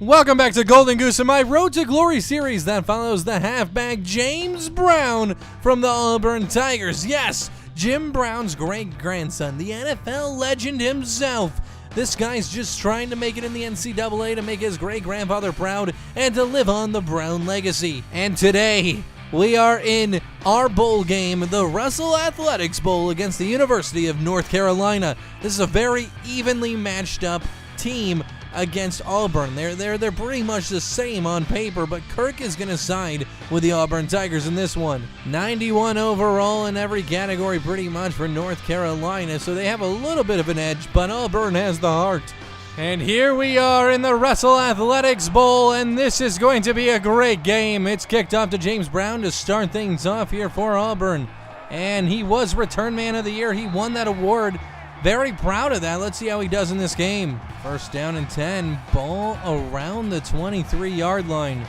Welcome back to Golden Goose and my Road to Glory series that follows the halfback James Brown from the Auburn Tigers. Yes, Jim Brown's great-grandson, the NFL legend himself. This guy's just trying to make it in the NCAA to make his great-grandfather proud and to live on the Brown legacy. And today, we are in our bowl game, the Russell Athletics Bowl against the University of North Carolina. This is a very evenly matched up team against Auburn. They're pretty much the same on paper, but Kirk is going to side with the Auburn Tigers in this one. 91 overall in every category pretty much for North Carolina, so they have a little bit of an edge, but Auburn has the heart. And here we are in the Russell Athletics Bowl, and this is going to be a great game. It's kicked off to James Brown to start things off here for Auburn, and he was Return Man of the Year. He won that award. Very proud of that. Let's see how he does in this game. First down and 10. Ball around the 23-yard line.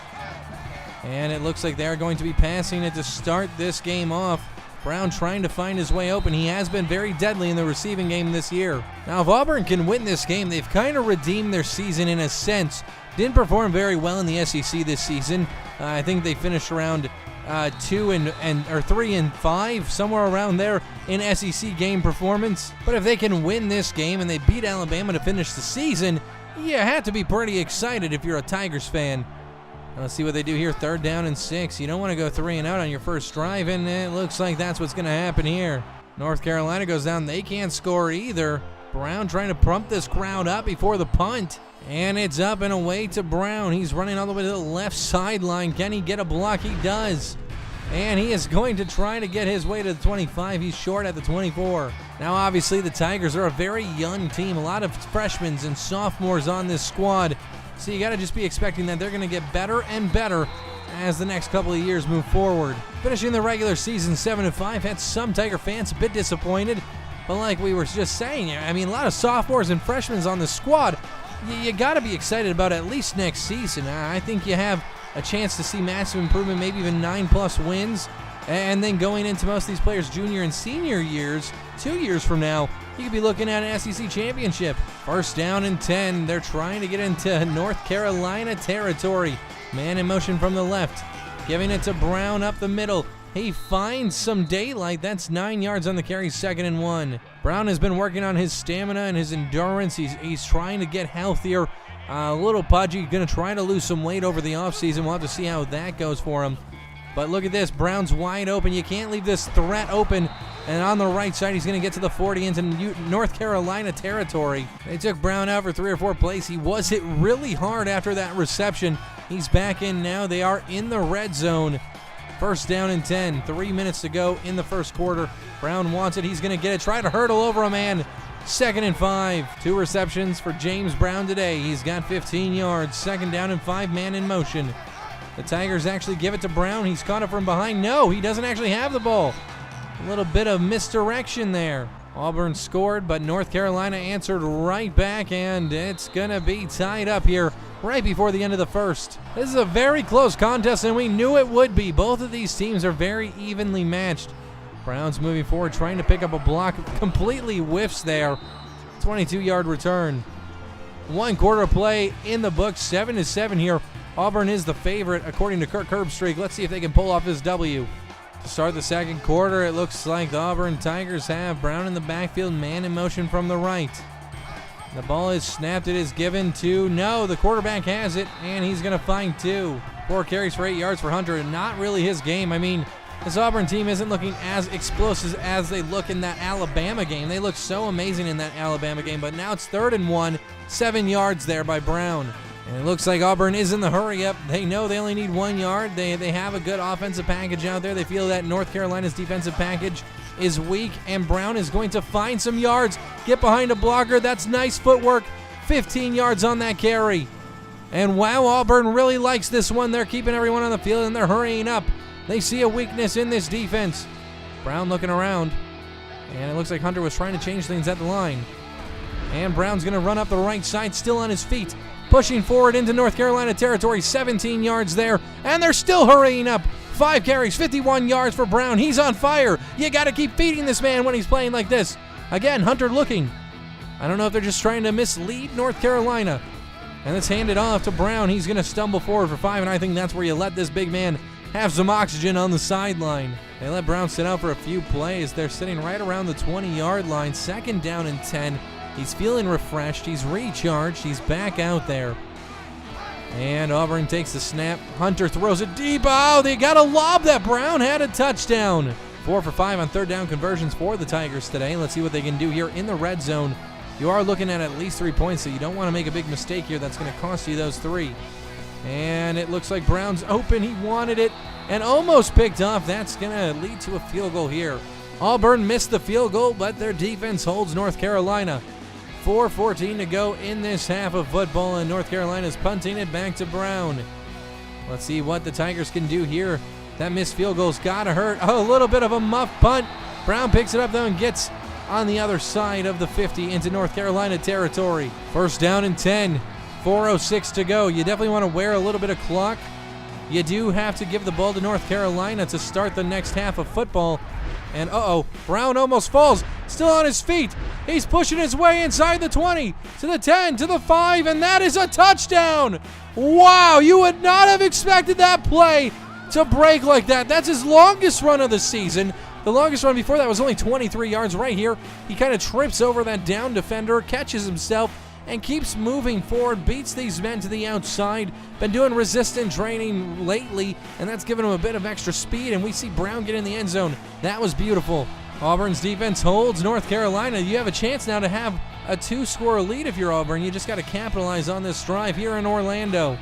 And it looks like they're going to be passing it to start this game off. Brown trying to find his way open. He has been very deadly in the receiving game this year. Now, if Auburn can win this game, they've kind of redeemed their season in a sense. Didn't perform very well in the SEC this season. I think they finished around 3-5, somewhere around there in SEC game performance. But if they can win this game and they beat Alabama to finish the season, you have to be pretty excited if you're a Tigers fan. Let's see what they do here. Third down and 6. You don't want to go 3 and out on your first drive, and it looks like that's what's going to happen here. North Carolina goes down. They can't score either. Brown trying to pump this crowd up before the punt. And it's up and away to Brown. He's running all the way to the left sideline. Can he get a block? He does. And he is going to try to get his way to the 25. He's short at the 24. Now, obviously, the Tigers are a very young team. A lot of freshmen and sophomores on this squad. So you got to just be expecting that they're going to get better and better as the next couple of years move forward. Finishing the regular season 7-5 had some Tiger fans a bit disappointed. But like we were just saying, I mean, a lot of sophomores and freshmen on the squad. You got to be excited about at least next season. I think you have a chance to see massive improvement, maybe even 9+ wins. And then going into most of these players' junior and senior years, 2 years from now, you could be looking at an SEC championship. First down and 10. They're trying to get into North Carolina territory. Man in motion from the left. Giving it to Brown up the middle. He finds some daylight. That's 9 yards on the carry, 2nd and 1. Brown has been working on his stamina and his endurance. He's trying to get healthier. A little pudgy, going to try to lose some weight over the offseason. We'll have to see how that goes for him. But look at this. Brown's wide open. You can't leave this threat open. And on the right side, he's going to get to the 40 into North Carolina territory. They took Brown out for 3 or 4 plays. He was hit really hard after that reception. He's back in now. They are in the red zone. First down and 10. 3 minutes to go in the first quarter. Brown wants it. He's going to get it. Try to hurdle over a man. 2nd and 5. 2 receptions for James Brown today. He's got 15 yards. 2nd down and 5, man in motion. The Tigers actually give it to Brown. He's caught it from behind. No, he doesn't actually have the ball. A little bit of misdirection there. Auburn scored, but North Carolina answered right back, and it's going to be tied up here right before the end of the first. This is a very close contest, and we knew it would be. Both of these teams are very evenly matched. Brown's moving forward, trying to pick up a block. Completely whiffs there. 22-yard return. 1 quarter play in the book. 7-7 here. Auburn is the favorite, according to Kirk Herbstreit. Let's see if they can pull off this W. To start the second quarter, it looks like the Auburn Tigers have Brown in the backfield, man in motion from the right. The ball is snapped. It is given to, no, the quarterback has it, and he's going to find 2. 4 carries for 8 yards for Hunter. Not really his game. I mean, this Auburn team isn't looking as explosive as they look in that Alabama game. They looked so amazing in that Alabama game, but now it's 3rd and 1, 7 yards there by Brown. And it looks like Auburn is in the hurry up. They know they only need 1 yard. They have a good offensive package out there. They feel that North Carolina's defensive package is weak, and Brown is going to find some yards. Get behind a blocker. That's nice footwork. 15 yards on that carry. And wow, Auburn really likes this one. They're keeping everyone on the field, and they're hurrying up. They see a weakness in this defense. Brown looking around, and it looks like Hunter was trying to change things at the line. And Brown's going to run up the right side, still on his feet. Pushing forward into North Carolina territory, 17 yards there, and they're still hurrying up. 5 carries, 51 yards for Brown. He's on fire. You got to keep feeding this man when he's playing like this. Again, Hunter looking. I don't know if they're just trying to mislead North Carolina. And let's hand it off to Brown. He's going to stumble forward for 5, and I think that's where you let this big man have some oxygen on the sideline. They let Brown sit out for a few plays. They're sitting right around the 20-yard line, 2nd down and 10. He's feeling refreshed. He's recharged. He's back out there. And Auburn takes the snap. Hunter throws it deep. Oh, they got a lob that Brown had a touchdown. 4 for 5 on 3rd down conversions for the Tigers today. Let's see what they can do here in the red zone. You are looking at least 3 points, so you don't want to make a big mistake here. That's going to cost you those 3. And it looks like Brown's open. He wanted it and almost picked off. That's going to lead to a field goal here. Auburn missed the field goal, but their defense holds North Carolina. 4:14 to go in this half of football, and North Carolina's punting it back to Brown. Let's see what the Tigers can do here. That missed field goal's got to hurt. Oh, a little bit of a muff punt. Brown picks it up, though, and gets on the other side of the 50 into North Carolina territory. 1st down and 10. 4:06 to go. You definitely want to wear a little bit of clock. You do have to give the ball to North Carolina to start the next half of football. And Brown almost falls. Still on his feet. He's pushing his way inside the 20, to the 10, to the 5, and that is a touchdown. Wow, you would not have expected that play to break like that. That's his longest run of the season. The longest run before that was only 23 yards. Right here, he kind of trips over that down defender, catches himself, and keeps moving forward, beats these men to the outside. Been doing resistant training lately, and that's given him a bit of extra speed, and we see Brown get in the end zone. That was beautiful. Auburn's defense holds North Carolina. You have a chance now to have a 2-score lead if you're Auburn. You just got to capitalize on this drive here in Orlando.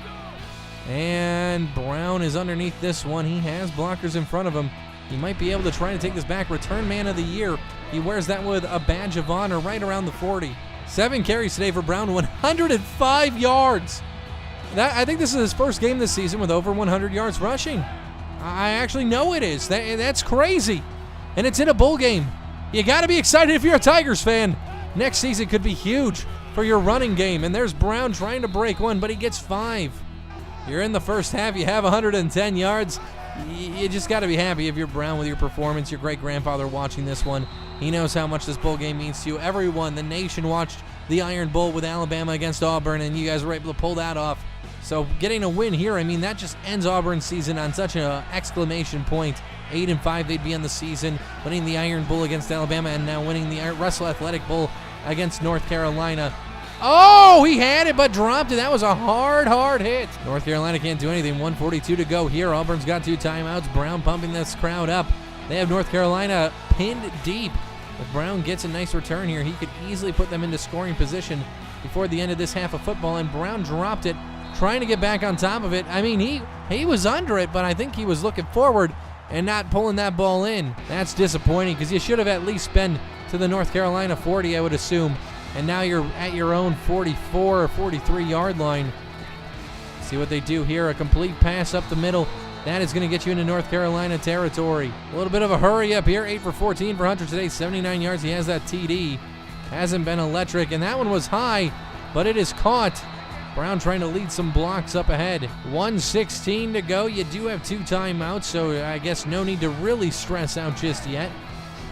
And Brown is underneath this one. He has blockers in front of him. He might be able to try to take this back. Return man of the year. He wears that with a badge of honor right around the 40. 7 carries today for Brown, 105 yards. I think this is his first game this season with over 100 yards rushing. I actually know it is. That's crazy. And it's in a bowl game. You got to be excited if you're a Tigers fan. Next season could be huge for your running game. And there's Brown trying to break one, but he gets 5. You're in the first half. You have 110 yards. You just got to be happy if you're Brown with your performance. Your great-grandfather watching this one, he knows how much this bowl game means to you. Everyone, the nation watched the Iron Bowl with Alabama against Auburn, and you guys were able to pull that off. So getting a win here, I mean, that just ends Auburn's season on such an exclamation point. 8-5 they'd be on the season, winning the Iron Bowl against Alabama, and now winning the Russell Athletic Bowl against North Carolina. Oh, he had it but dropped it. That was a hard hit. North Carolina can't do anything. 1:42 to go here. Auburn's got 2 timeouts. Brown pumping this crowd up. They have North Carolina pinned deep. If Brown gets a nice return here, he could easily put them into scoring position before the end of this half of football, and Brown dropped it, trying to get back on top of it. I mean, he was under it, but I think he was looking forward and not pulling that ball in. That's disappointing because you should have at least been to the North Carolina 40, I would assume. And now you're at your own 44 or 43-yard line. See what they do here. A complete pass up the middle. That is going to get you into North Carolina territory. A little bit of a hurry up here. 8 for 14 for Hunter today. 79 yards. He has that TD. Hasn't been electric. And that one was high, but it is caught. Brown trying to lead some blocks up ahead. 1:16 to go. You do have 2 timeouts, so I guess no need to really stress out just yet.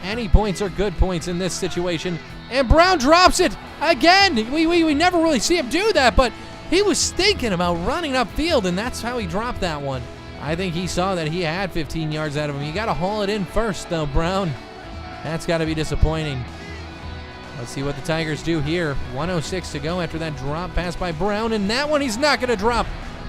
Any points are good points in this situation. And Brown drops it again. We never really see him do that, but he was thinking about running upfield, and that's how he dropped that one. I think he saw that he had 15 yards out of him. You got to haul it in first, though, Brown. That's got to be disappointing. Let's see what the Tigers do here. 1:06 to go after that drop pass by Brown, and that one he's not going to drop.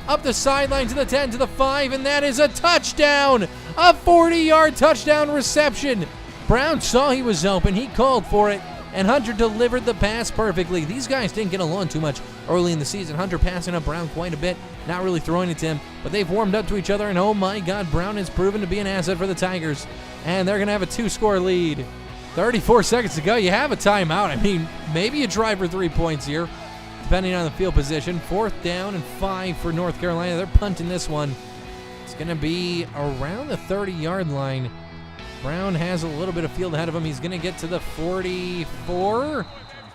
Up the sideline to the 10, to the 5, and that is a touchdown. A 40-yard touchdown reception. Brown saw he was open. He called for it, and Hunter delivered the pass perfectly. These guys didn't get along too much early in the season. Hunter passing up Brown quite a bit, not really throwing it to him, but they've warmed up to each other, and oh my God, Brown has proven to be an asset for the Tigers, and they're going to have a 2-score lead. 34 seconds to go. You have a timeout. I mean, maybe you try for 3 points here, depending on the field position. 4th down and 5 for North Carolina. They're punting this one. It's going to be around the 30-yard line. Brown has a little bit of field ahead of him. He's going to get to the 44.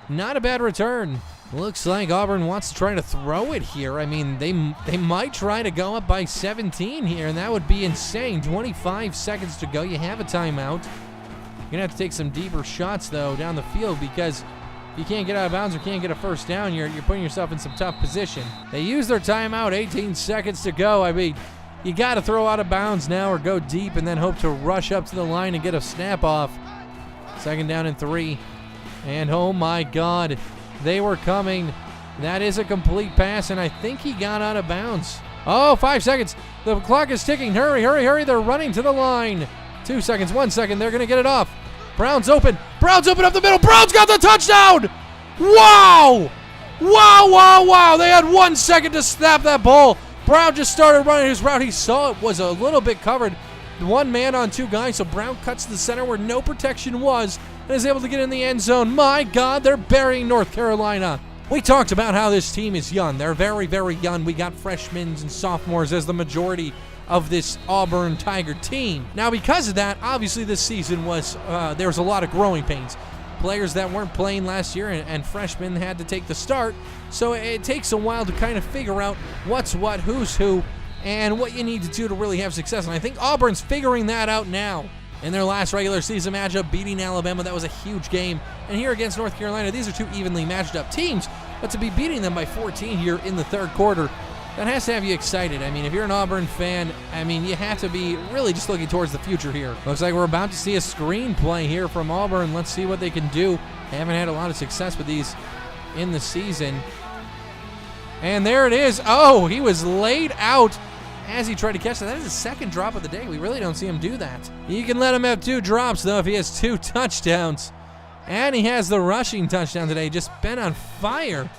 Not a bad return. Looks like Auburn wants to try to throw it here. I mean, they might try to go up by 17 here, and that would be insane. 25 seconds to go. You have a timeout. You're going to have to take some deeper shots, though, down the field because If you can't get out of bounds or can't get a first down, you're putting yourself in some tough position. They use their timeout, 18 seconds to go. I mean, you got to throw out of bounds now or go deep and then hope to rush up to the line and get a snap off. 2nd down and 3. And oh my God, they were coming. That is a complete pass, and I think he got out of bounds. Oh, 5 seconds. The clock is ticking. Hurry, hurry, hurry. They're running to the line. 2 seconds, 1 second. They're going to get it off. Brown's open. Brown's open up the middle. Brown's got the touchdown. Wow. Wow, wow, wow. They had 1 second to snap that ball. Brown just started running his route. He saw it was a little bit covered. 1 man on 2 guys, so Brown cuts to the center where no protection was and is able to get in the end zone. My God, they're burying North Carolina. We talked about how this team is young. They're very, very young. We got freshmen and sophomores as the majority of this Auburn Tiger team. Now, because of that, obviously this season was, there was a lot of growing pains. Players that weren't playing last year and freshmen had to take the start. So it takes a while to kind of figure out what's what, who's who, and what you need to do to really have success. And I think Auburn's figuring that out now. In their last regular season matchup, beating Alabama, that was a huge game. And here against North Carolina, these are 2 evenly matched up teams. But to be beating them by 14 here in the 3rd quarter, that has to have you excited. I mean, if you're an Auburn fan, I mean, you have to be really just looking towards the future here. Looks like we're about to see a screenplay here from Auburn. Let's see what they can do. They haven't had a lot of success with these in the season. And there it is. Oh, he was laid out as he tried to catch that. That is his 2nd drop of the day. We really don't see him do that. You can let him have 2 drops, though, if he has 2 touchdowns. And he has the rushing touchdown today. Just been on fire.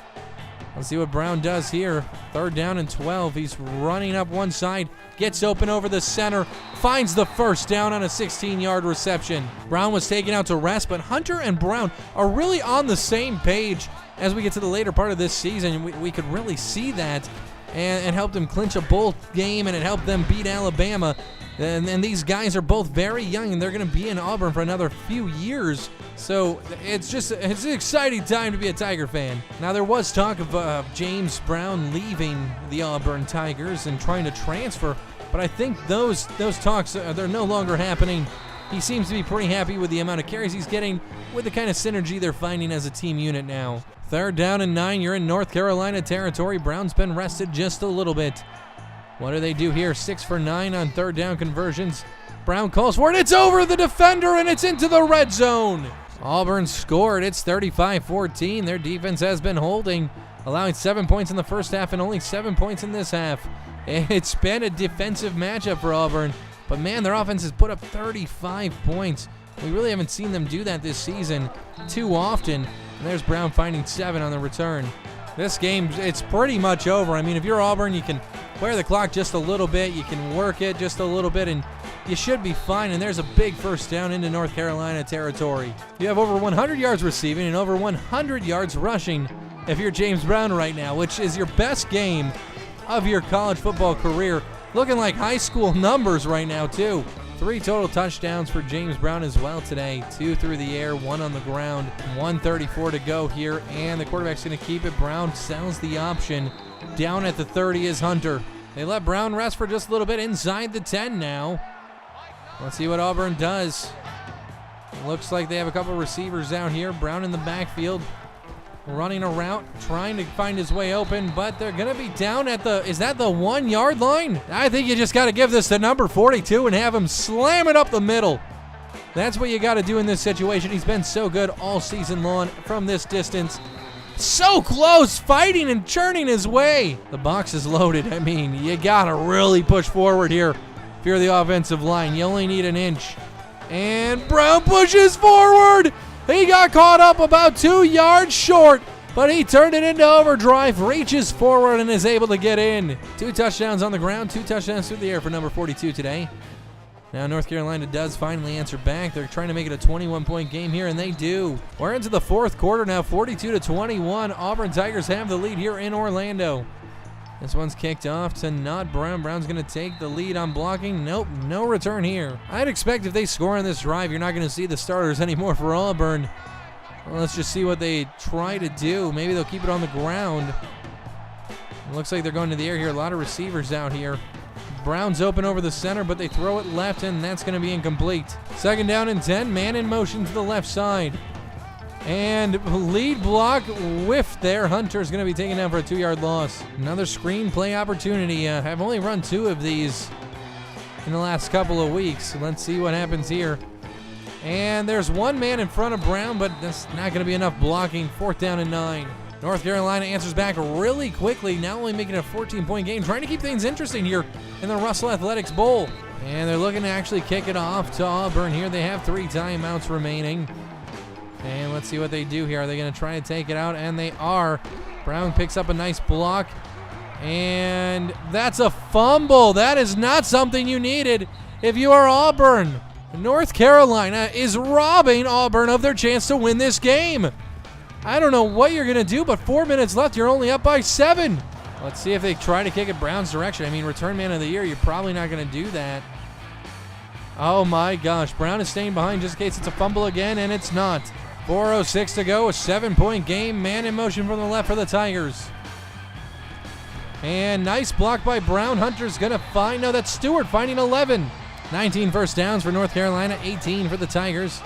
Let's see what Brown does here. 3rd down and 12. He's running up one side, gets open over the center, finds the first down on a 16-yard reception. Brown was taken out to rest, but Hunter and Brown are really on the same page as we get to the later part of this season. We could really see that and helped them clinch a bowl game, and it helped them beat Alabama. And these guys are both very young, and they're going to be in Auburn for another few years. So it's an exciting time to be a Tiger fan. Now, there was talk of James Brown leaving the Auburn Tigers and trying to transfer, but I think those talks, they're no longer happening. He seems to be pretty happy with the amount of carries he's getting, with the kind of synergy they're finding as a team unit now. 3rd down and 9. You're in North Carolina territory. Brown's been rested just a little bit. What do they do here? 6 for 9 on 3rd down conversions. Brown calls for it. It's over the defender, and it's into the red zone. Auburn scored. It's 35-14. Their defense has been holding, allowing 7 points in the first half and only 7 points in this half. It's been a defensive matchup for Auburn, but man, their offense has put up 35 points. We really haven't seen them do that this season too often. And there's Brown finding 7 on the return. This game, it's pretty much over. I mean, if you're Auburn, you can wear the clock just a little bit. You can work it just a little bit, and you should be fine. And there's a big first down into North Carolina territory. You have over 100 yards receiving and over 100 yards rushing if you're James Brown right now, which is your best game of your college football career. Looking like high school numbers right now, too. 3 total touchdowns for James Brown as well today. 2 through the air, 1 on the ground. 1:34 to go here, and the quarterback's going to keep it. Brown sells the option. Down at the 30 is Hunter. They let Brown rest for just a little bit inside the 10 now. Let's see what Auburn does. Looks like they have a couple receivers out here. Brown in the backfield, running a route, trying to find his way open, but they're going to be down at the, is that the 1 yard line? I think you just got to give this to number 42 and have him slam it up the middle. That's what you got to do in this situation. He's been so good all season long from this distance. So close, fighting and churning his way. The box is loaded. I mean, you got to really push forward here if you're the offensive line. You only need an inch. And Brown pushes forward. He got caught up about 2 yards short, but he turned it into overdrive, reaches forward, and is able to get in. 2 touchdowns on the ground, 2 touchdowns through the air for number 42 today. Now North Carolina does finally answer back. They're trying to make it a 21-point game here, and they do. We're into the 4th quarter now, 42-21. Auburn Tigers have the lead here in Orlando. This one's kicked off to not Brown. Brown's going to take the lead on blocking. Nope, no return here. I'd expect if they score on this drive, you're not going to see the starters anymore for Auburn. Well, let's just see what they try to do. Maybe they'll keep it on the ground. It looks like they're going to the air here. A lot of receivers out here. Brown's open over the center, but they throw it left, and that's going to be incomplete. 2nd down and 10. Man in motion to the left side. And lead block whiffed there. Hunter's going to be taken down for a 2-yard loss. Another screenplay opportunity. I've only run 2 of these in the last couple of weeks. Let's see what happens here. And there's one man in front of Brown, but that's not going to be enough blocking. 4th down and 9. North Carolina answers back really quickly, now only making it a 14-point game, trying to keep things interesting here in the Russell Athletics Bowl. And they're looking to actually kick it off to Auburn here. They have 3 timeouts remaining. And let's see what they do here. Are they going to try to take it out? And they are. Brown picks up a nice block. And that's a fumble. That is not something you needed if you are Auburn. North Carolina is robbing Auburn of their chance to win this game. I don't know what you're going to do, but 4 minutes left. You're only up by 7. Let's see if they try to kick it Brown's direction. I mean, return man of the year, you're probably not going to do that. Oh my gosh, Brown is staying behind just in case it's a fumble again, and it's not. 4:06 to go, a 7-point game. Man in motion from the left for the Tigers. And nice block by Brown. Hunter's going to find, no, that's Stewart finding 11. 19 first downs for North Carolina, 18 for the Tigers.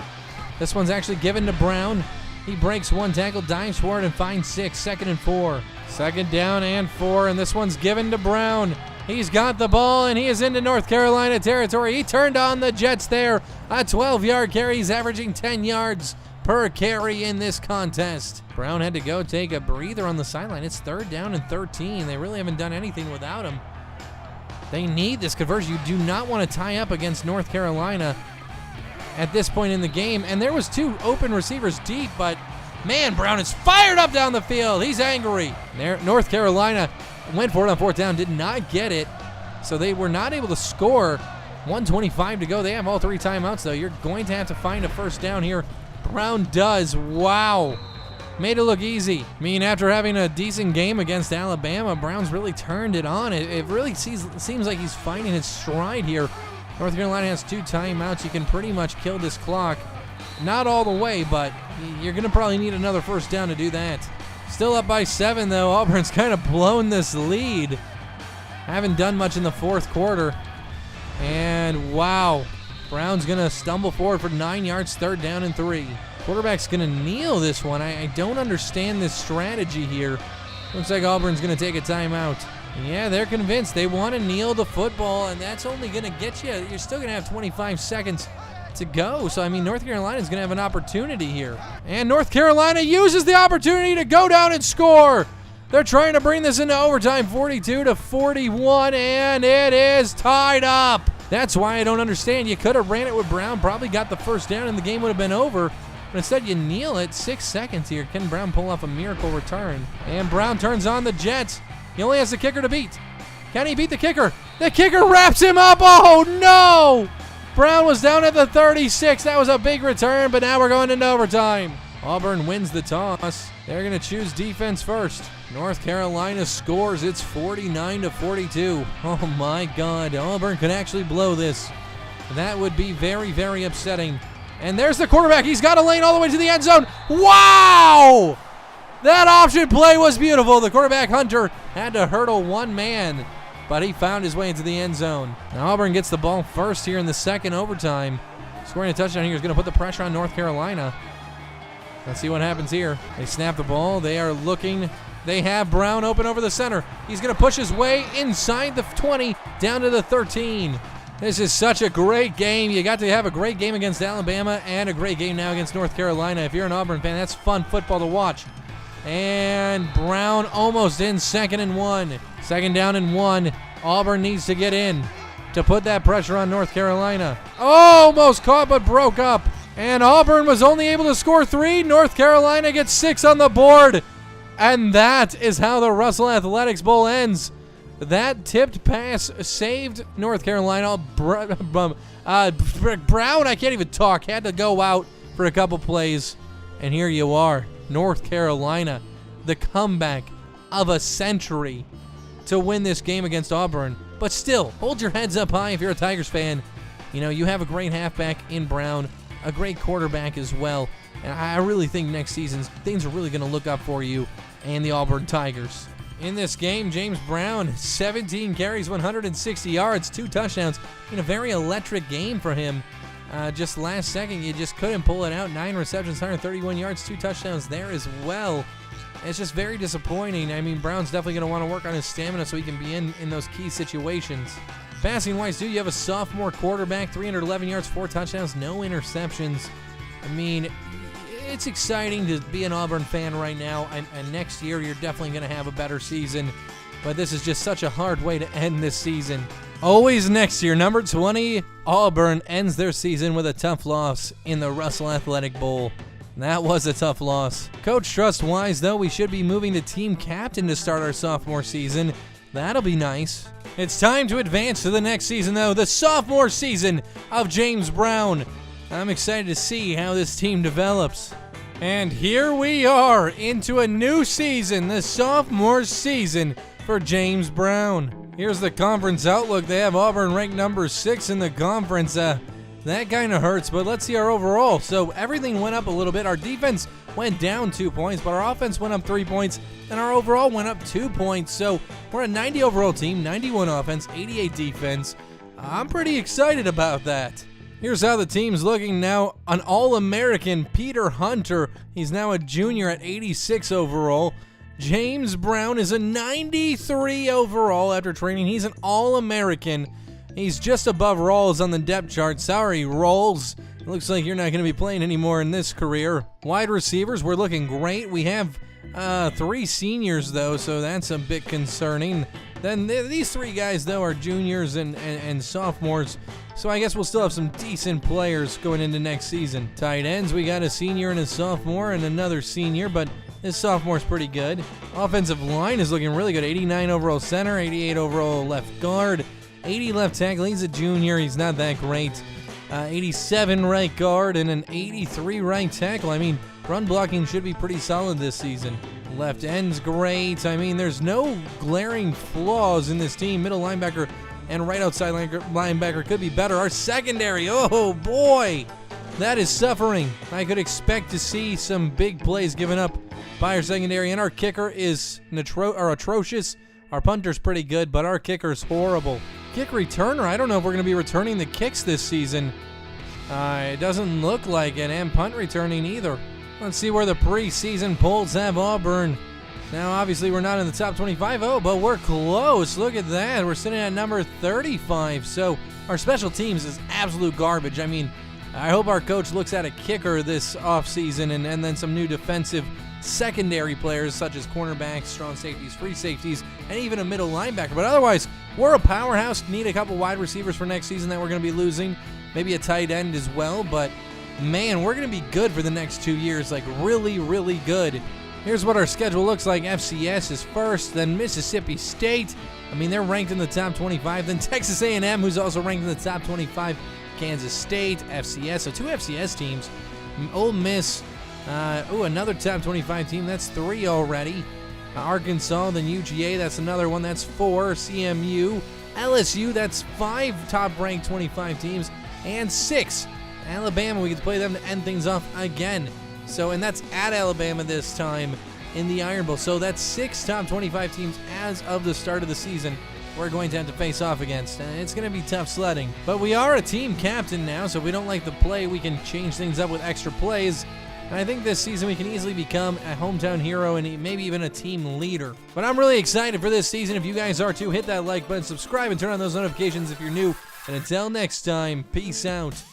This one's actually given to Brown. He breaks 1 tackle, dives forward, and finds 6. 2nd and 4. 2nd down and 4, and this one's given to Brown. He's got the ball, and he is into North Carolina territory. He turned on the Jets there. A 12-yard carry. He's averaging 10 yards per carry in this contest. Brown had to go take a breather on the sideline. It's 3rd down and 13. They really haven't done anything without him. They need this conversion. You do not want to tie up against North Carolina at this point in the game. And there was 2 open receivers deep, but man, Brown is fired up down the field. He's angry. North Carolina went for it on 4th down, did not get it, so they were not able to score. 1:25 to go. They have all 3 timeouts, though. You're going to have to find a 1st down here. Brown does. Wow. Made it look easy. I mean, after having a decent game against Alabama, Brown's really turned it on. It really seems like he's finding his stride here. North Carolina has 2 timeouts. You can pretty much kill this clock. Not all the way, but you're going to probably need another 1st down to do that. Still up by 7, though. Auburn's kind of blown this lead. Haven't done much in the 4th quarter. And wow, Brown's going to stumble forward for 9 yards, 3rd down and 3. Quarterback's going to kneel this one. I don't understand this strategy here. Looks like Auburn's going to take a timeout. Yeah, they're convinced. They want to kneel the football, and that's only going to get you. You're still going to have 25 seconds to go. So, I mean, North Carolina's going to have an opportunity here. And North Carolina uses the opportunity to go down and score. They're trying to bring this into overtime, 42-41, and it is tied up. That's why I don't understand. You could have ran it with Brown, probably got the 1st down, and the game would have been over. But instead, you kneel it. 6 seconds here. Can Brown pull off a miracle return? And Brown turns on the Jets. He only has the kicker to beat. Can he beat the kicker? The kicker wraps him up. Oh, no! Brown was down at the 36. That was a big return, but now we're going into overtime. Auburn wins the toss. They're going to choose defense first. North Carolina scores. It's 49-42. Oh, my God. Auburn could actually blow this. That would be very, very upsetting. And there's the quarterback. He's got a lane all the way to the end zone. Wow! That option play was beautiful. The quarterback, Hunter, had to hurdle one man, but he found his way into the end zone. Now Auburn gets the ball first here in the 2nd overtime. Scoring a touchdown here is going to put the pressure on North Carolina. Let's see what happens here. They snap the ball. They are looking. They have Brown open over the center. He's going to push his way inside the 20, down to the 13. This is such a great game. You got to have a great game against Alabama and a great game now against North Carolina. If you're an Auburn fan, that's fun football to watch. And Brown almost in 2nd and 1. 2nd down and 1. Auburn needs to get in to put that pressure on North Carolina. Almost caught but broke up. And Auburn was only able to score 3. North Carolina gets 6 on the board. And that is how the Russell Athletics Bowl ends. That tipped pass saved North Carolina. Brown, I can't even talk, had to go out for a couple plays. And here you are, North Carolina, the comeback of a century to win this game against Auburn. But still, hold your heads up high if you're a Tigers fan. You know, you have a great halfback in Brown, a great quarterback as well. And I really think next season, things are really going to look up for you and the Auburn Tigers. In this game, James Brown, 17 carries, 160 yards, 2 touchdowns in a very electric game for him. just last second, you just couldn't pull it out. 9 receptions, 131 yards, 2 touchdowns there as well. It's just very disappointing. I mean, Brown's definitely going to want to work on his stamina so he can be in those key situations. Passing-wise, you have a sophomore quarterback, 311 yards, 4 touchdowns, no interceptions. I mean, it's exciting to be an Auburn fan right now, and next year you're definitely going to have a better season. But this is just such a hard way to end this season. Always next year, number 20, Auburn ends their season with a tough loss in the Russell Athletic Bowl. That was a tough loss. Coach trust-wise, though, we should be moving to team captain to start our sophomore season. That'll be nice. It's time to advance to the next season, though, the sophomore season of James Brown. I'm excited to see how this team develops. And here we are into a new season, the sophomore season for James Brown. Here's the conference outlook. They have Auburn ranked number 6 in the conference. That kind of hurts, but let's see our overall. So everything went up a little bit. Our defense went down 2 points, but our offense went up 3 points, and our overall went up 2 points. So we're a 90 overall team, 91 offense, 88 defense. I'm pretty excited about that. Here's how the team's looking now. An All-American, Peter Hunter. He's now a junior at 86 overall. James Brown is a 93 overall after training. He's an All-American. He's just above Rawls on the depth chart. Sorry, Rawls. It looks like you're not going to be playing anymore in this career. Wide receivers, we're looking great. We have 3 seniors, though, so that's a bit concerning. Then these 3 guys, though, are juniors and sophomores, so I guess we'll still have some decent players going into next season. Tight ends, we got a senior and a sophomore and another senior, but this sophomore's pretty good. Offensive line is looking really good. 89 overall center, 88 overall left guard, 80 left tackle. He's a junior. He's not that great. 87 right guard and an 83 right tackle. I mean, run blocking should be pretty solid this season. Left end's great. I mean, there's no glaring flaws in this team. Middle linebacker and right outside linebacker could be better. Our secondary, oh boy, that is suffering. I could expect to see some big plays given up by our secondary, and our kicker is atrocious. Our punter's pretty good, but our kicker's horrible. Kick returner, I don't know if we're going to be returning the kicks this season. It doesn't look like it, and punt returning either. Let's see where the preseason polls have Auburn. Now, obviously, we're not in the top 25. Oh, but we're close. Look at that. We're sitting at number 35. So our special teams is absolute garbage. I mean, I hope our coach looks at a kicker this offseason and then some new defensive secondary players such as cornerbacks, strong safeties, free safeties, and even a middle linebacker. But otherwise, we're a powerhouse. Need a couple wide receivers for next season that we're going to be losing. Maybe a tight end as well. But, man, we're going to be good for the next 2 years. Like, really, really good. Here's what our schedule looks like. FCS is first, then Mississippi State. I mean, they're ranked in the top 25. Then Texas A&M, who's also ranked in the top 25. Kansas State, FCS. So 2 FCS teams. Ole Miss, another top 25 team. That's 3 already. Arkansas, then UGA, that's another one. That's 4. CMU, LSU, that's 5 top-ranked 25 teams. And 6. Alabama, we get to play them to end things off again. So, and that's at Alabama this time in the Iron Bowl. So that's 6 top 25 teams as of the start of the season we're going to have to face off against. And it's going to be tough sledding. But we are a team captain now, so if we don't like the play, we can change things up with extra plays. And I think this season we can easily become a hometown hero and maybe even a team leader. But I'm really excited for this season. If you guys are too, hit that like button, subscribe, and turn on those notifications if you're new. And until next time, peace out.